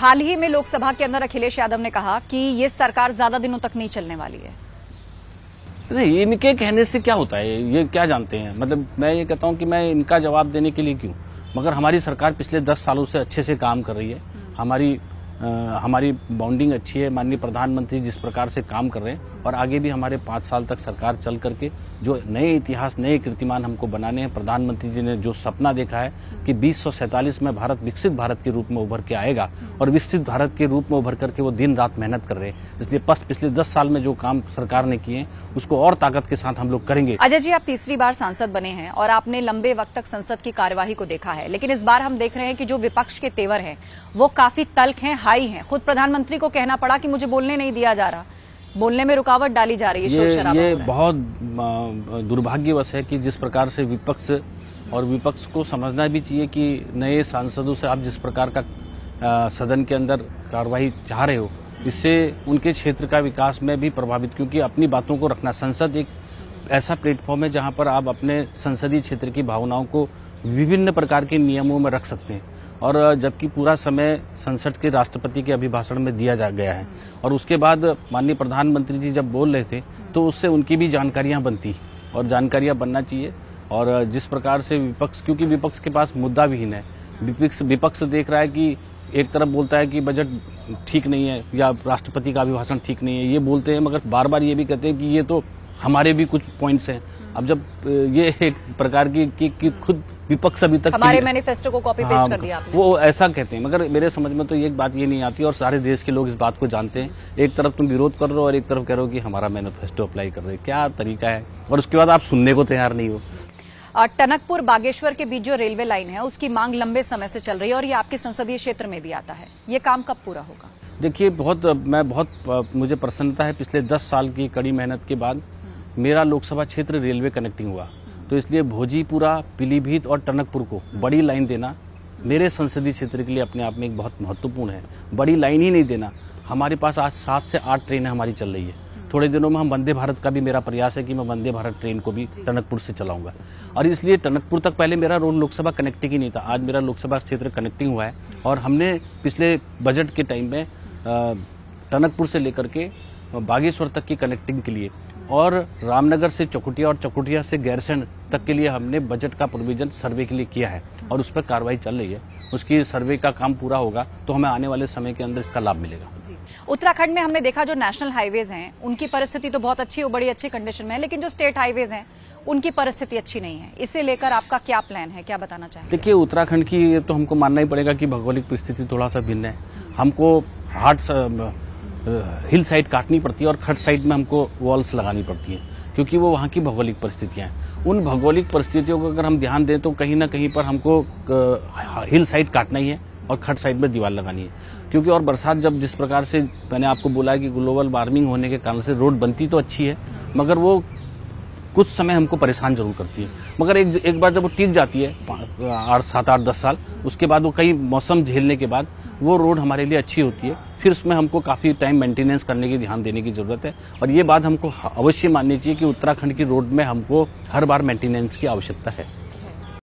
हाल ही में लोकसभा के अंदर अखिलेश यादव ने कहा कि ये सरकार ज्यादा दिनों तक नहीं चलने वाली है। नहीं, इनके कहने से क्या होता है, ये क्या जानते हैं? मतलब मैं ये कहता हूं कि मैं इनका जवाब देने के लिए क्यों, मगर हमारी सरकार पिछले 10 सालों से अच्छे से काम कर रही है। हमारी बॉन्डिंग अच्छी है। माननीय प्रधानमंत्री जिस प्रकार से काम कर रहे हैं और आगे भी हमारे 5 साल तक सरकार चल करके जो नए इतिहास, नए कीर्तिमान हमको बनाने हैं। प्रधानमंत्री जी ने जो सपना देखा है कि 2047 में भारत विकसित भारत के रूप में उभर के आएगा और विकसित भारत के रूप में उभर करके वो दिन रात मेहनत कर रहे हैं। इसलिए पिछले 10 साल में जो काम सरकार ने किए उसको और ताकत के साथ हम लोग करेंगे। अजय जी, आप तीसरी बार सांसद बने हैं और आपने लंबे वक्त तक संसद की कार्यवाही को देखा है, लेकिन इस बार हम देख रहे हैं कि जो विपक्ष के तेवर हैं वो काफी तल्ख हैं, हाई हैं। खुद प्रधानमंत्री को कहना पड़ा कि मुझे बोलने नहीं दिया जा रहा, बोलने में रुकावट डाली जा रही है, शोर शराबा हो रहा है। ये बहुत दुर्भाग्यवश है कि जिस प्रकार से विपक्ष को समझना भी चाहिए कि नए सांसदों से आप जिस प्रकार का सदन के अंदर कार्रवाई चाह रहे हो, इससे उनके क्षेत्र का विकास में भी प्रभावित, क्योंकि अपनी बातों को रखना, संसद एक ऐसा प्लेटफॉर्म है जहां पर आप अपने संसदीय क्षेत्र की भावनाओं को विभिन्न प्रकार के नियमों में रख सकते हैं। और जबकि पूरा समय संसद के राष्ट्रपति के अभिभाषण में दिया जा गया है और उसके बाद माननीय प्रधानमंत्री जी जब बोल रहे थे तो उससे उनकी भी जानकारियां बनती और जानकारियां बनना चाहिए। और जिस प्रकार से विपक्ष, क्योंकि विपक्ष के पास मुद्दा विहीन है, विपक्ष देख रहा है कि एक तरफ बोलता है कि बजट ठीक नहीं है या राष्ट्रपति का अभिभाषण ठीक नहीं है, ये बोलते हैं, मगर बार बार ये भी कहते हैं कि ये तो हमारे भी कुछ पॉइंट्स हैं। अब जब ये एक प्रकार की खुद विपक्ष अभी तक हमारे मैनिफेस्टो को कॉपी पेस्ट कर दिया आपने, वो ऐसा कहते हैं, मगर मेरे समझ में तो एक बात ये नहीं आती और सारे देश के लोग इस बात को जानते हैं। एक तरफ तुम विरोध कर रहे हो और एक तरफ कह रहे हो कि हमारा मैनिफेस्टो अप्लाई कर रहे हो, क्या तरीका है? और उसके बाद आप सुनने को तैयार नहीं हो। टनकपुर बागेश्वर के बीच जो रेलवे लाइन है उसकी मांग लंबे समय से चल रही है और ये आपके संसदीय क्षेत्र में भी आता है, ये काम कब पूरा होगा? देखिए, मुझे प्रसन्नता है, पिछले 10 साल की कड़ी मेहनत के बाद मेरा लोकसभा क्षेत्र रेलवे कनेक्टिंग हुआ, तो इसलिए भोजीपुरा, पीलीभीत और टनकपुर को बड़ी लाइन देना मेरे संसदीय क्षेत्र के लिए अपने आप में एक बहुत महत्वपूर्ण है। बड़ी लाइन ही नहीं देना, हमारे पास आज 7 से 8 ट्रेनें हमारी चल रही है। थोड़े दिनों में हम वंदे भारत का भी, मेरा प्रयास है कि मैं वंदे भारत ट्रेन को भी टनकपुर से चलाऊंगा। और इसलिए टनकपुर तक पहले मेरा लोकसभा कनेक्टिंग ही नहीं था, आज मेरा लोकसभा क्षेत्र कनेक्टिंग हुआ है। और हमने पिछले बजट के टाइम में टनकपुर से लेकर के बागेश्वर तक की कनेक्टिंग के लिए और रामनगर से चकुटिया और चकुटिया से गैरसैंण तक के लिए हमने बजट का प्रोविजन सर्वे के लिए किया है और उस पर कार्रवाई चल रही है। उसकी सर्वे का काम पूरा होगा तो हमें आने वाले समय के अंदर इसका लाभ मिलेगा। उत्तराखंड में हमने देखा जो नेशनल हाईवेज हैं उनकी परिस्थिति तो बहुत अच्छी, बड़ी अच्छी कंडीशन में है, लेकिन जो स्टेट हाईवेज हैं उनकी परिस्थिति अच्छी नहीं है। इसे लेकर आपका क्या प्लान है, क्या बताना चाहेंगे? देखिए, उत्तराखंड की तो हमको मानना ही पड़ेगा कि भौगोलिक परिस्थिति थोड़ा सा भिन्न है। हमको हिल साइड काटनी पड़ती है और खट साइड में हमको वॉल्स लगानी पड़ती है, क्योंकि वो वहाँ की भौगोलिक परिस्थितियां हैं। उन भौगोलिक परिस्थितियों को अगर हम ध्यान दें तो कहीं ना कहीं पर हमको हिल साइड काटना ही है और खट साइड में दीवार लगानी है, क्योंकि और बरसात जब जिस प्रकार से मैंने आपको बोला कि ग्लोबल वार्मिंग होने के कारण से रोड बनती तो अच्छी है, मगर वो कुछ समय हमको परेशान जरूर करती है। मगर एक बार जब वो टिक जाती है 7, 8, 10 साल, उसके बाद वो कई मौसम झेलने के बाद वो रोड हमारे लिए अच्छी होती है। फिर उसमें हमको काफी टाइम मेंटेनेंस करने की, ध्यान देने की जरूरत है। और ये बात हमको अवश्य माननी चाहिए कि उत्तराखंड की रोड में हमको हर बार मेंटेनेंस की आवश्यकता है।